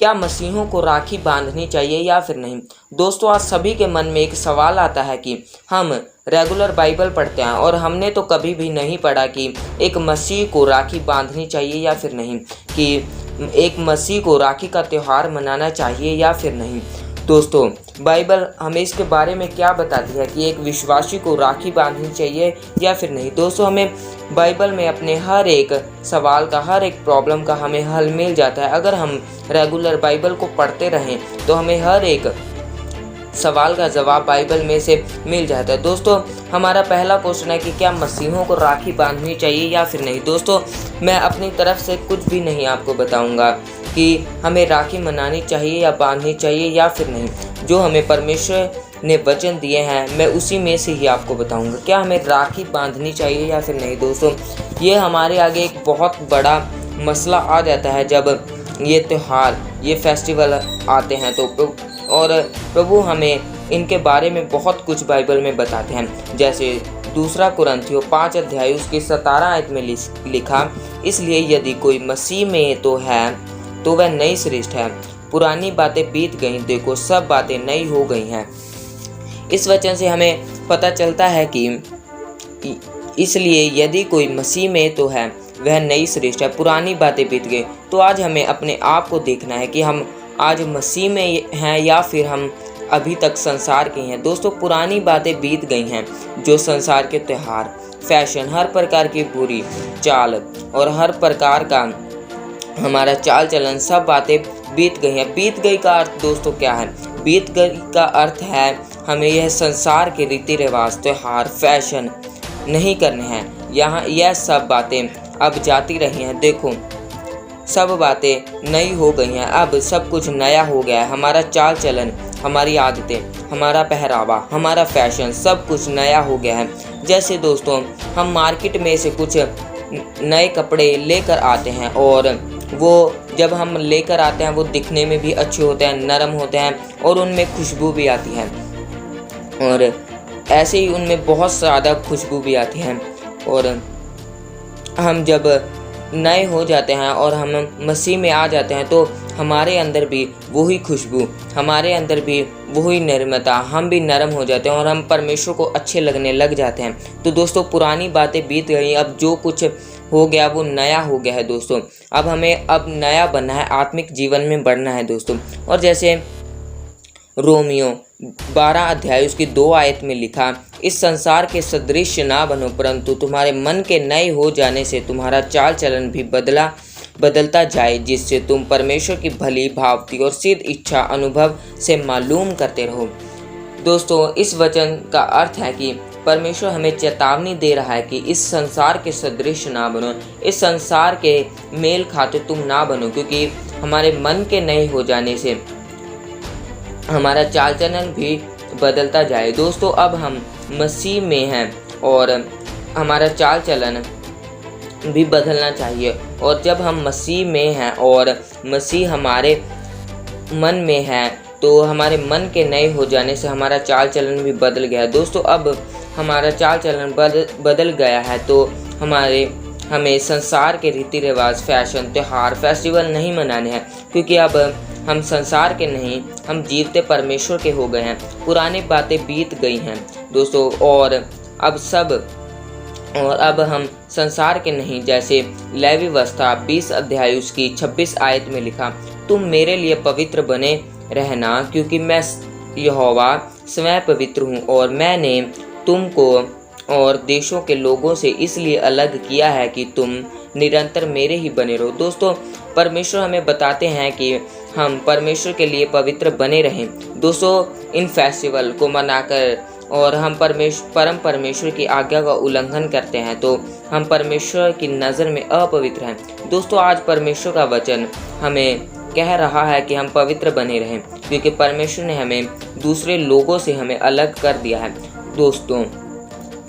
क्या मसीहों को राखी बांधनी चाहिए या फिर नहीं। दोस्तों, आज सभी के मन में एक सवाल आता है कि हम रेगुलर बाइबल पढ़ते हैं और हमने तो कभी भी नहीं पढ़ा कि एक मसीह को राखी बांधनी चाहिए या फिर नहीं, कि एक मसीह को राखी का त्यौहार मनाना चाहिए या फिर नहीं। दोस्तों, बाइबल हमें इसके बारे में क्या बताती है कि एक विश्वासी को राखी बांधनी चाहिए या फिर नहीं। दोस्तों, हमें बाइबल में अपने हर एक सवाल का, हर एक प्रॉब्लम का हमें हल मिल जाता है। अगर हम रेगुलर बाइबल को पढ़ते रहें तो हमें हर एक सवाल का जवाब बाइबल में से मिल जाता है। दोस्तों, हमारा पहला क्वेश्चन है कि क्या मसीहों को राखी बांधनी चाहिए या फिर नहीं। दोस्तों, मैं अपनी तरफ से कुछ भी नहीं आपको बताऊंगा कि हमें राखी मनानी चाहिए या बांधनी चाहिए या फिर नहीं। जो हमें परमेश्वर ने वचन दिए हैं मैं उसी में से ही आपको बताऊंगा क्या हमें राखी बांधनी चाहिए या फिर नहीं। दोस्तों, ये हमारे आगे एक बहुत बड़ा मसला आ जाता है जब ये त्यौहार, ये फेस्टिवल आते हैं तो प्रभु हमें इनके बारे में बहुत कुछ बाइबल में बताते हैं। जैसे दूसरा कुरिन्थियों 5 अध्याय उसकी 17 आयत में लिखा, इसलिए यदि कोई मसीह में तो है तो वह नई सृष्टि है, पुरानी बातें बीत गईं, देखो सब बातें नई हो गई हैं। इस वचन से हमें पता चलता है कि इसलिए यदि कोई मसीह में तो है वह नई सृष्टि है, पुरानी बातें बीत गई। तो आज हमें अपने आप को देखना है कि हम आज मसीह में हैं या फिर हम अभी तक संसार के हैं। दोस्तों, पुरानी बातें बीत गई हैं, जो संसार के त्यौहार, फैशन, हर प्रकार की बुरी चाल और हर प्रकार का हमारा चाल चलन, सब बातें बीत गई हैं। बीत गई का अर्थ दोस्तों क्या है? बीत गई का अर्थ है हमें यह संसार के रीति रिवाज, त्यौहार, फैशन नहीं करने हैं। यहाँ यह सब बातें अब जाती रही हैं। देखो सब बातें नई हो गई हैं, अब सब कुछ नया हो गया है। हमारा चाल चलन, हमारी आदतें, हमारा पहरावा, हमारा फैशन, सब कुछ नया हो गया है। जैसे दोस्तों, हम मार्केट में से कुछ नए कपड़े लेकर आते हैं और वो जब हम लेकर आते हैं वो दिखने में भी अच्छे होते हैं, नरम होते हैं और उनमें खुशबू भी आती है। और ऐसे ही उनमें बहुत ज़्यादा खुशबू भी आती है। और हम जब नए हो जाते हैं और हम मसीह में आ जाते हैं तो हमारे अंदर भी वही खुशबू, हमारे अंदर भी वही निर्मलता, हम भी नरम हो जाते हैं और हम परमेश्वर को अच्छे लगने लग जाते हैं। तो दोस्तों, पुरानी बातें बीत गई, अब जो कुछ हो गया वो नया हो गया है। दोस्तों, अब हमें नया बनना है, आत्मिक जीवन में बढ़ना है दोस्तों। और जैसे रोमियो 12 अध्याय उसकी 2 आयत में लिखा, इस संसार के सदृश ना बनो, परंतु तुम्हारे मन के नए हो जाने से तुम्हारा चाल चलन भी बदलता जाए, जिससे तुम परमेश्वर की भली, भावती और सिद्ध इच्छा अनुभव से मालूम करते रहो। दोस्तों, इस वचन का अर्थ है कि परमेश्वर हमें चेतावनी दे रहा है कि इस संसार के सदृश ना बनो, इस संसार के मेल खाते तुम ना बनो, क्योंकि हमारे मन के नए हो जाने से हमारा चाल चलन भी बदलता जाए। दोस्तों, अब हम मसीह में हैं और हमारा चाल चलन भी बदलना चाहिए। और जब हम मसीह में हैं और मसीह हमारे मन में है तो हमारे मन के नए हो जाने से हमारा चाल चलन भी बदल गया। दोस्तों, अब हमारा चाल चलन बदल गया है तो हमें संसार के रीति रिवाज, फैशन, त्यौहार, फेस्टिवल नहीं मनाने हैं, क्योंकि अब हम संसार के नहीं, हम जीवते परमेश्वर के हो गए हैं। पुरानी बातें बीत गई हैं दोस्तों और अब हम संसार के नहीं। जैसे लेवी व्यवस्था 20 अध्याय उसकी 26 आयत में लिखा, तुम मेरे लिए पवित्र बने रहना, क्योंकि मैं यहोवा स्वयं पवित्र हूँ और मैंने तुमको और देशों के लोगों से इसलिए अलग किया है कि तुम निरंतर मेरे ही बने रहो। दोस्तों, परमेश्वर हमें बताते हैं कि हम परमेश्वर के लिए पवित्र बने रहें। दोस्तों, इन फेस्टिवल को मनाकर और हम परम परमेश्वर की आज्ञा का उल्लंघन करते हैं तो हम परमेश्वर की नज़र में अपवित्र हैं। दोस्तों, आज परमेश्वर का वचन हमें कह रहा है कि हम पवित्र बने रहें, क्योंकि परमेश्वर ने हमें दूसरे लोगों से हमें अलग कर दिया है। दोस्तों,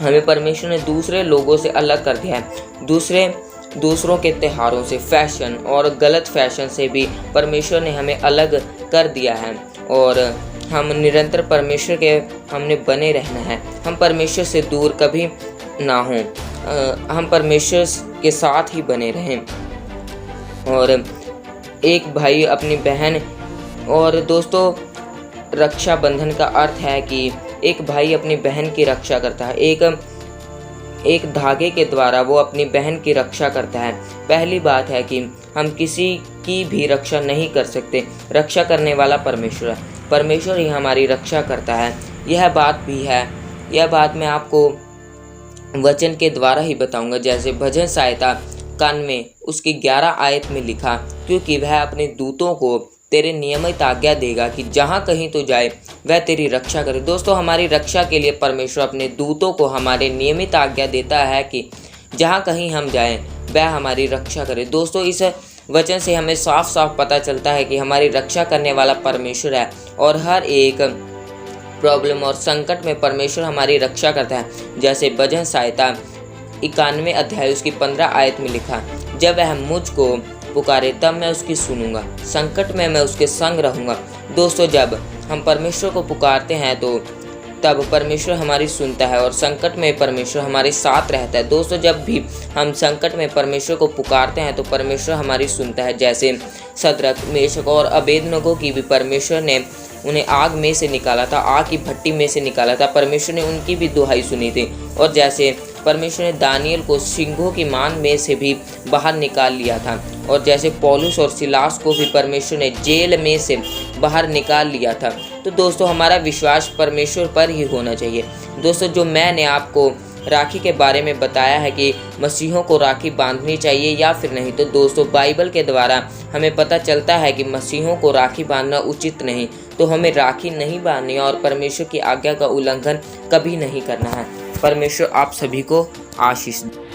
हमें परमेश्वर ने दूसरे लोगों से अलग कर दिया है। दूसरों के त्योहारों से, फैशन और गलत फैशन से भी परमेश्वर ने हमें अलग कर दिया है और हम निरंतर परमेश्वर के हमने बने रहना है। हम परमेश्वर से दूर कभी ना हों, हम परमेश्वर के साथ ही बने रहें। और एक भाई अपनी बहन, और दोस्तों रक्षाबंधन का अर्थ है कि एक भाई अपनी बहन की रक्षा करता है, एक धागे के द्वारा वो अपनी बहन की रक्षा करता है। पहली बात है कि हम किसी की भी रक्षा नहीं कर सकते, रक्षा करने वाला परमेश्वर है, परमेश्वर ही हमारी रक्षा करता है। यह बात भी है, यह बात मैं आपको वचन के द्वारा ही बताऊंगा। जैसे भजन संहिता 91 उसकी 11 आयत में लिखा, क्योंकि वह अपने दूतों को तेरे नियमित आज्ञा देगा कि जहाँ कहीं तो जाए वह तेरी रक्षा करे। दोस्तों हमारी रक्षा के लिए परमेश्वर अपने दूतों को हमारे नियमित आज्ञा देता है कि जहाँ कहीं हम जाएं वह हमारी रक्षा करे। दोस्तों इस वचन से हमें साफ साफ पता चलता है कि हमारी रक्षा करने वाला परमेश्वर है और हर एक प्रॉब्लम और संकट में परमेश्वर हमारी रक्षा करता है। जैसे भजन संहिता 91 अध्याय उसकी 15 आयत में लिखा, जब वह मुझको पुकारे तब मैं उसकी सुनूंगा, संकट में मैं उसके संग रहूंगा। दोस्तों जब हम परमेश्वर को पुकारते हैं तो तब परमेश्वर हमारी सुनता है और संकट में परमेश्वर हमारे साथ रहता है। दोस्तों जब भी हम संकट में परमेश्वर को पुकारते हैं तो परमेश्वर हमारी सुनता है। जैसे शद्रक, मेशक और अबेदनगो की भी परमेश्वर ने उन्हें आग में से निकाला था, आग की भट्टी में से निकाला था, परमेश्वर ने उनकी भी दुहाई सुनी थी। और जैसे परमेश्वर ने दानियल को सिंहों की मान में से भी बाहर निकाल लिया था, और जैसे पौलुस और सिलास को भी परमेश्वर ने जेल में से बाहर निकाल लिया था। तो दोस्तों हमारा विश्वास परमेश्वर पर ही होना चाहिए। दोस्तों जो मैंने आपको राखी के बारे में बताया है कि मसीहों को राखी बांधनी चाहिए या फिर नहीं, तो दोस्तों बाइबल के द्वारा हमें पता चलता है कि मसीहों को राखी बांधना उचित नहीं, तो हमें राखी नहीं बांधनी और परमेश्वर की आज्ञा का उल्लंघन कभी नहीं करना है। परमेश्वर आप सभी को आशीष दे।